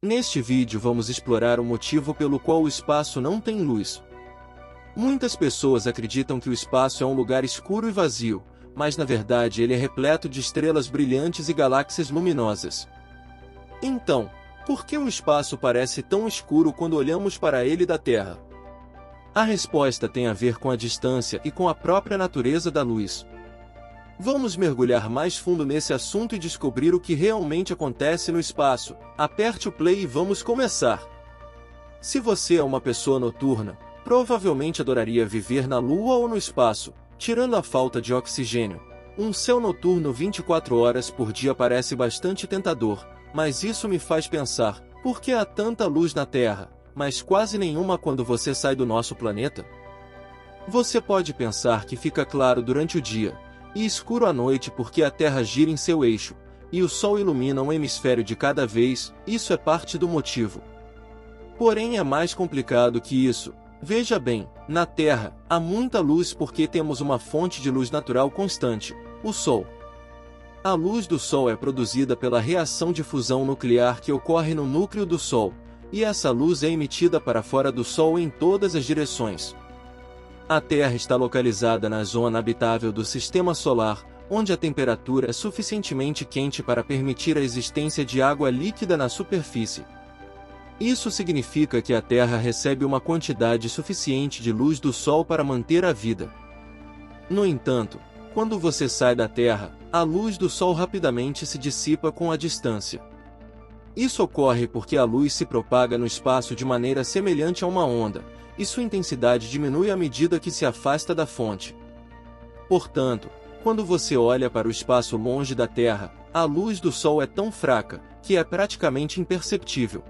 Neste vídeo vamos explorar o motivo pelo qual o espaço não tem luz. Muitas pessoas acreditam que o espaço é um lugar escuro e vazio, mas na verdade ele é repleto de estrelas brilhantes e galáxias luminosas. Então, por que o espaço parece tão escuro quando olhamos para ele da Terra? A resposta tem a ver com a distância e com a própria natureza da luz. Vamos mergulhar mais fundo nesse assunto e descobrir o que realmente acontece no espaço. Aperte o play e vamos começar! Se você é uma pessoa noturna, provavelmente adoraria viver na Lua ou no espaço, tirando a falta de oxigênio. Um céu noturno 24 horas por dia parece bastante tentador, mas isso me faz pensar, por que há tanta luz na Terra, mas quase nenhuma quando você sai do nosso planeta? Você pode pensar que fica claro durante o dia, e escuro à noite porque a Terra gira em seu eixo, e o Sol ilumina um hemisfério de cada vez, isso é parte do motivo. Porém é mais complicado que isso. Veja bem, na Terra, há muita luz porque temos uma fonte de luz natural constante, o Sol. A luz do Sol é produzida pela reação de fusão nuclear que ocorre no núcleo do Sol, e essa luz é emitida para fora do Sol em todas as direções. A Terra está localizada na zona habitável do Sistema Solar, onde a temperatura é suficientemente quente para permitir a existência de água líquida na superfície. Isso significa que a Terra recebe uma quantidade suficiente de luz do Sol para manter a vida. No entanto, quando você sai da Terra, a luz do Sol rapidamente se dissipa com a distância. Isso ocorre porque a luz se propaga no espaço de maneira semelhante a uma onda, e sua intensidade diminui à medida que se afasta da fonte. Portanto, quando você olha para o espaço longe da Terra, a luz do Sol é tão fraca, que é praticamente imperceptível.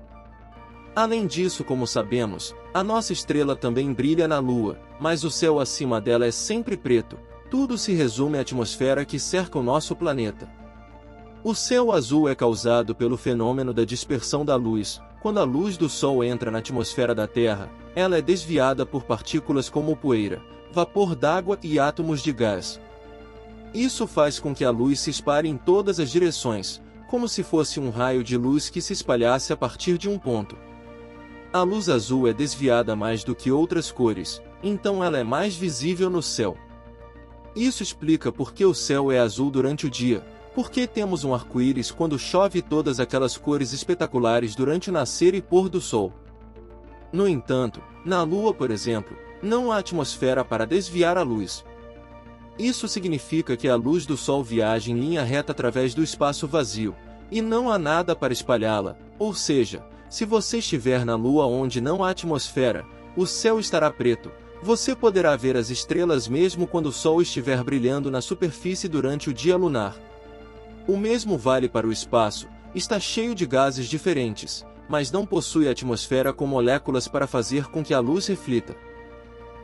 Além disso, como sabemos, a nossa estrela também brilha na Lua, mas o céu acima dela é sempre preto, tudo se resume à atmosfera que cerca o nosso planeta. O céu azul é causado pelo fenômeno da dispersão da luz. Quando a luz do Sol entra na atmosfera da Terra, ela é desviada por partículas como poeira, vapor d'água e átomos de gás. Isso faz com que a luz se espalhe em todas as direções, como se fosse um raio de luz que se espalhasse a partir de um ponto. A luz azul é desviada mais do que outras cores, então ela é mais visível no céu. Isso explica por que o céu é azul durante o dia, porque temos um arco-íris quando chove e todas aquelas cores espetaculares durante o nascer e pôr do sol. No entanto, na Lua, por exemplo, não há atmosfera para desviar a luz. Isso significa que a luz do Sol viaja em linha reta através do espaço vazio, e não há nada para espalhá-la, ou seja, se você estiver na Lua onde não há atmosfera, o céu estará preto. Você poderá ver as estrelas mesmo quando o Sol estiver brilhando na superfície durante o dia lunar. O mesmo vale para o espaço, está cheio de gases diferentes, mas não possui atmosfera com moléculas para fazer com que a luz reflita.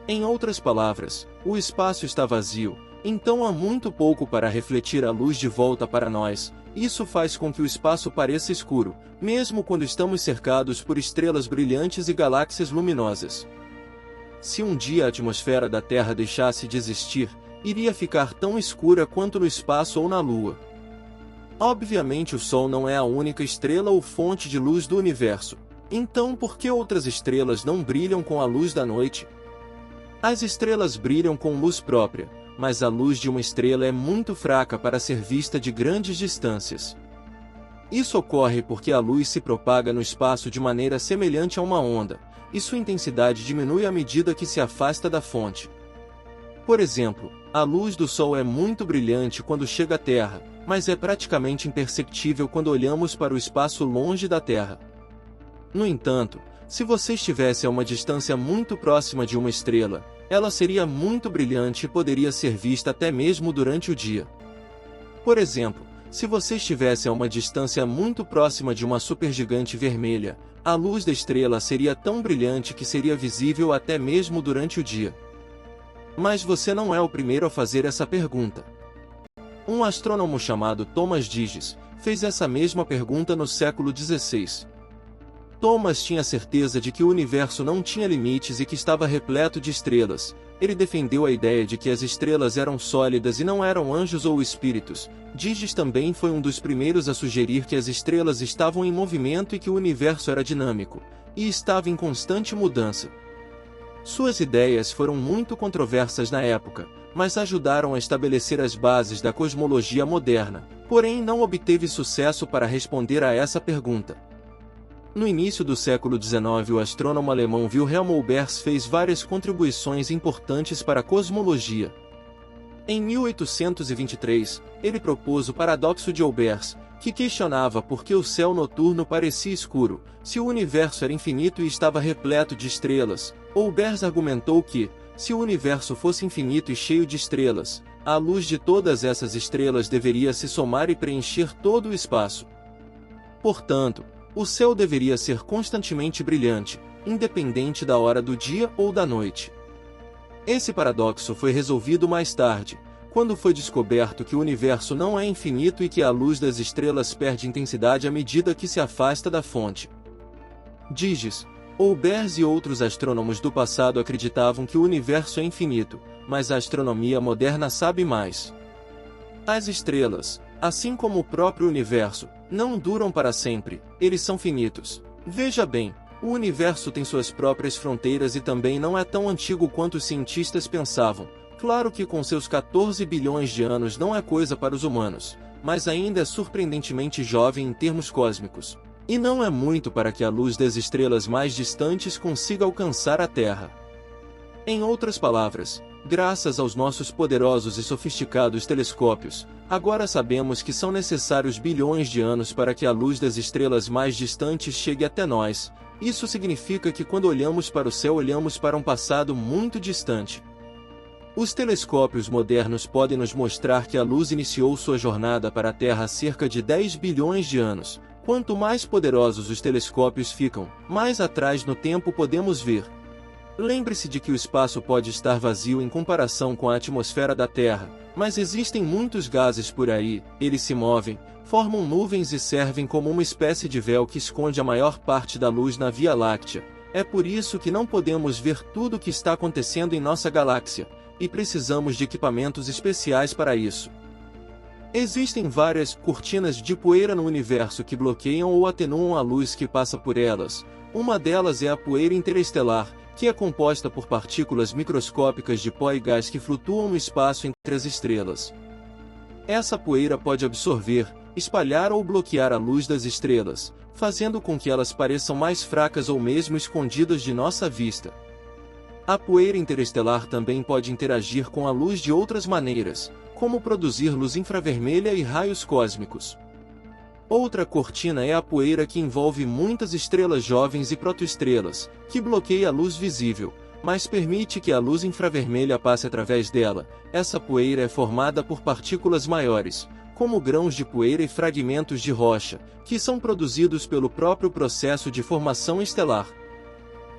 Em outras palavras, o espaço está vazio, então há muito pouco para refletir a luz de volta para nós. Isso faz com que o espaço pareça escuro, mesmo quando estamos cercados por estrelas brilhantes e galáxias luminosas. Se um dia a atmosfera da Terra deixasse de existir, iria ficar tão escura quanto no espaço ou na Lua. Obviamente o Sol não é a única estrela ou fonte de luz do universo. Então por que outras estrelas não brilham com a luz da noite? As estrelas brilham com luz própria, mas a luz de uma estrela é muito fraca para ser vista de grandes distâncias. Isso ocorre porque a luz se propaga no espaço de maneira semelhante a uma onda, e sua intensidade diminui à medida que se afasta da fonte. Por exemplo, a luz do Sol é muito brilhante quando chega à Terra, mas é praticamente imperceptível quando olhamos para o espaço longe da Terra. No entanto, se você estivesse a uma distância muito próxima de uma estrela, ela seria muito brilhante e poderia ser vista até mesmo durante o dia. Por exemplo, se você estivesse a uma distância muito próxima de uma supergigante vermelha, a luz da estrela seria tão brilhante que seria visível até mesmo durante o dia. Mas você não é o primeiro a fazer essa pergunta. Um astrônomo chamado Thomas Digges fez essa mesma pergunta no século XVI. Thomas tinha certeza de que o universo não tinha limites e que estava repleto de estrelas, ele defendeu a ideia de que as estrelas eram sólidas e não eram anjos ou espíritos. Diges também foi um dos primeiros a sugerir que as estrelas estavam em movimento e que o universo era dinâmico, e estava em constante mudança. Suas ideias foram muito controversas na época, mas ajudaram a estabelecer as bases da cosmologia moderna, porém não obteve sucesso para responder a essa pergunta. No início do século XIX, o astrônomo alemão Wilhelm Olbers fez várias contribuições importantes para a cosmologia. Em 1823, ele propôs o paradoxo de Olbers, que questionava por que o céu noturno parecia escuro, se o universo era infinito e estava repleto de estrelas. Olbers argumentou que, se o universo fosse infinito e cheio de estrelas, a luz de todas essas estrelas deveria se somar e preencher todo o espaço. Portanto, o céu deveria ser constantemente brilhante, independente da hora do dia ou da noite. Esse paradoxo foi resolvido mais tarde, quando foi descoberto que o universo não é infinito e que a luz das estrelas perde intensidade à medida que se afasta da fonte. Diges, Olbers e outros astrônomos do passado acreditavam que o universo é infinito, mas a astronomia moderna sabe mais. As estrelas, assim como o próprio universo, não duram para sempre, eles são finitos. Veja bem, o universo tem suas próprias fronteiras e também não é tão antigo quanto os cientistas pensavam. Claro que com seus 14 bilhões de anos não é coisa para os humanos, mas ainda é surpreendentemente jovem em termos cósmicos. E não é muito para que a luz das estrelas mais distantes consiga alcançar a Terra. Em outras palavras, graças aos nossos poderosos e sofisticados telescópios, agora sabemos que são necessários bilhões de anos para que a luz das estrelas mais distantes chegue até nós. Isso significa que quando olhamos para o céu olhamos para um passado muito distante. Os telescópios modernos podem nos mostrar que a luz iniciou sua jornada para a Terra há cerca de 10 bilhões de anos. Quanto mais poderosos os telescópios ficam, mais atrás no tempo podemos ver. Lembre-se de que o espaço pode estar vazio em comparação com a atmosfera da Terra, mas existem muitos gases por aí, eles se movem, formam nuvens e servem como uma espécie de véu que esconde a maior parte da luz na Via Láctea. É por isso que não podemos ver tudo o que está acontecendo em nossa galáxia, e precisamos de equipamentos especiais para isso. Existem várias cortinas de poeira no universo que bloqueiam ou atenuam a luz que passa por elas. Uma delas é a poeira interestelar, que é composta por partículas microscópicas de pó e gás que flutuam no espaço entre as estrelas. Essa poeira pode absorver, espalhar ou bloquear a luz das estrelas, fazendo com que elas pareçam mais fracas ou mesmo escondidas de nossa vista. A poeira interestelar também pode interagir com a luz de outras maneiras, como produzir luz infravermelha e raios cósmicos. Outra cortina é a poeira que envolve muitas estrelas jovens e protoestrelas, que bloqueia a luz visível, mas permite que a luz infravermelha passe através dela. Essa poeira é formada por partículas maiores, como grãos de poeira e fragmentos de rocha, que são produzidos pelo próprio processo de formação estelar.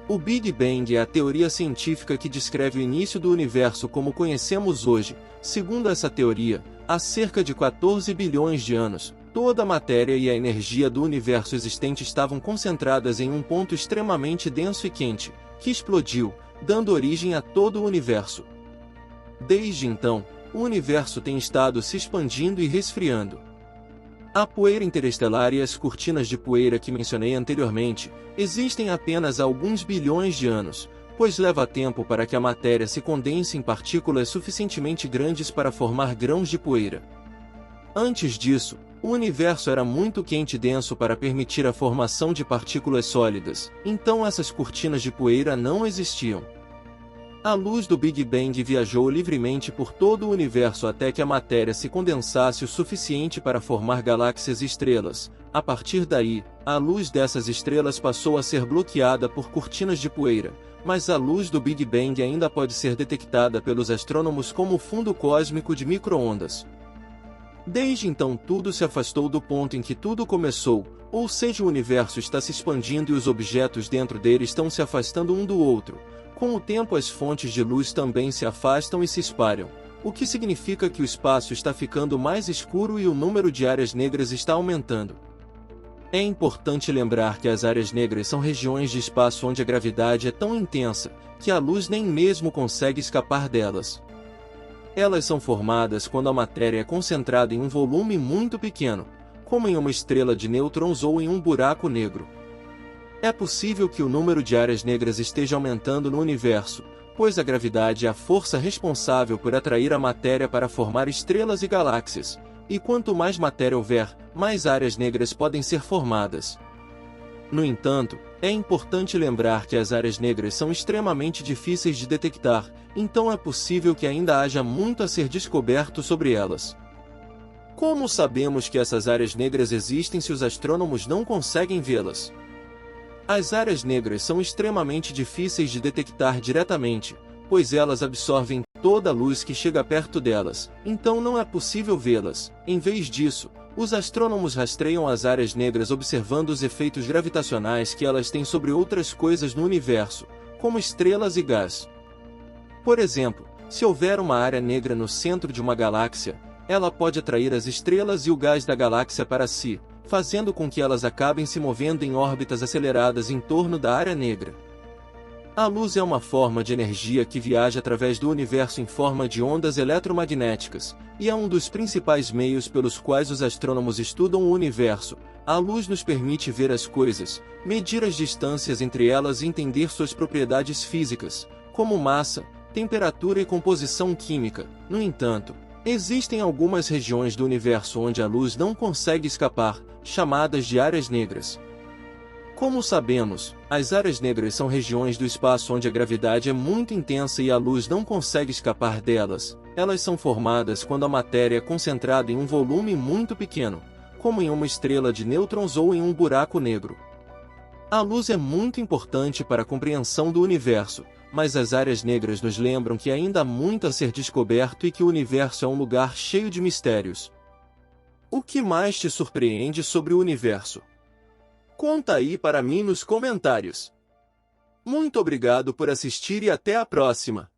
O Big Bang é a teoria científica que descreve o início do universo como conhecemos hoje. Segundo essa teoria, há cerca de 14 bilhões de anos, toda a matéria e a energia do universo existente estavam concentradas em um ponto extremamente denso e quente, que explodiu, dando origem a todo o universo. Desde então, o universo tem estado se expandindo e resfriando. A poeira interestelar e as cortinas de poeira que mencionei anteriormente existem apenas há alguns bilhões de anos, pois leva tempo para que a matéria se condense em partículas suficientemente grandes para formar grãos de poeira. Antes disso, o universo era muito quente e denso para permitir a formação de partículas sólidas, então essas cortinas de poeira não existiam. A luz do Big Bang viajou livremente por todo o universo até que a matéria se condensasse o suficiente para formar galáxias e estrelas. A partir daí, a luz dessas estrelas passou a ser bloqueada por cortinas de poeira, mas a luz do Big Bang ainda pode ser detectada pelos astrônomos como o fundo cósmico de micro-ondas. Desde então tudo se afastou do ponto em que tudo começou, ou seja, o universo está se expandindo e os objetos dentro dele estão se afastando um do outro. Com o tempo as fontes de luz também se afastam e se espalham, o que significa que o espaço está ficando mais escuro e o número de áreas negras está aumentando. É importante lembrar que as áreas negras são regiões de espaço onde a gravidade é tão intensa que a luz nem mesmo consegue escapar delas. Elas são formadas quando a matéria é concentrada em um volume muito pequeno, como em uma estrela de nêutrons ou em um buraco negro. É possível que o número de áreas negras esteja aumentando no universo, pois a gravidade é a força responsável por atrair a matéria para formar estrelas e galáxias, e quanto mais matéria houver, mais áreas negras podem ser formadas. No entanto, é importante lembrar que as áreas negras são extremamente difíceis de detectar, então é possível que ainda haja muito a ser descoberto sobre elas. Como sabemos que essas áreas negras existem se os astrônomos não conseguem vê-las? As áreas negras são extremamente difíceis de detectar diretamente, pois elas absorvem toda a luz que chega perto delas, então não é possível vê-las. Em vez disso, os astrônomos rastreiam as áreas negras observando os efeitos gravitacionais que elas têm sobre outras coisas no universo, como estrelas e gás. Por exemplo, se houver uma área negra no centro de uma galáxia, ela pode atrair as estrelas e o gás da galáxia para si, fazendo com que elas acabem se movendo em órbitas aceleradas em torno da área negra. A luz é uma forma de energia que viaja através do universo em forma de ondas eletromagnéticas, e é um dos principais meios pelos quais os astrônomos estudam o universo. A luz nos permite ver as coisas, medir as distâncias entre elas e entender suas propriedades físicas, como massa, temperatura e composição química. No entanto, existem algumas regiões do universo onde a luz não consegue escapar, chamadas de áreas negras. Como sabemos, as áreas negras são regiões do espaço onde a gravidade é muito intensa e a luz não consegue escapar delas. Elas são formadas quando a matéria é concentrada em um volume muito pequeno, como em uma estrela de nêutrons ou em um buraco negro. A luz é muito importante para a compreensão do universo, mas as áreas negras nos lembram que ainda há muito a ser descoberto e que o universo é um lugar cheio de mistérios. O que mais te surpreende sobre o universo? Conta aí para mim nos comentários. Muito obrigado por assistir e até a próxima!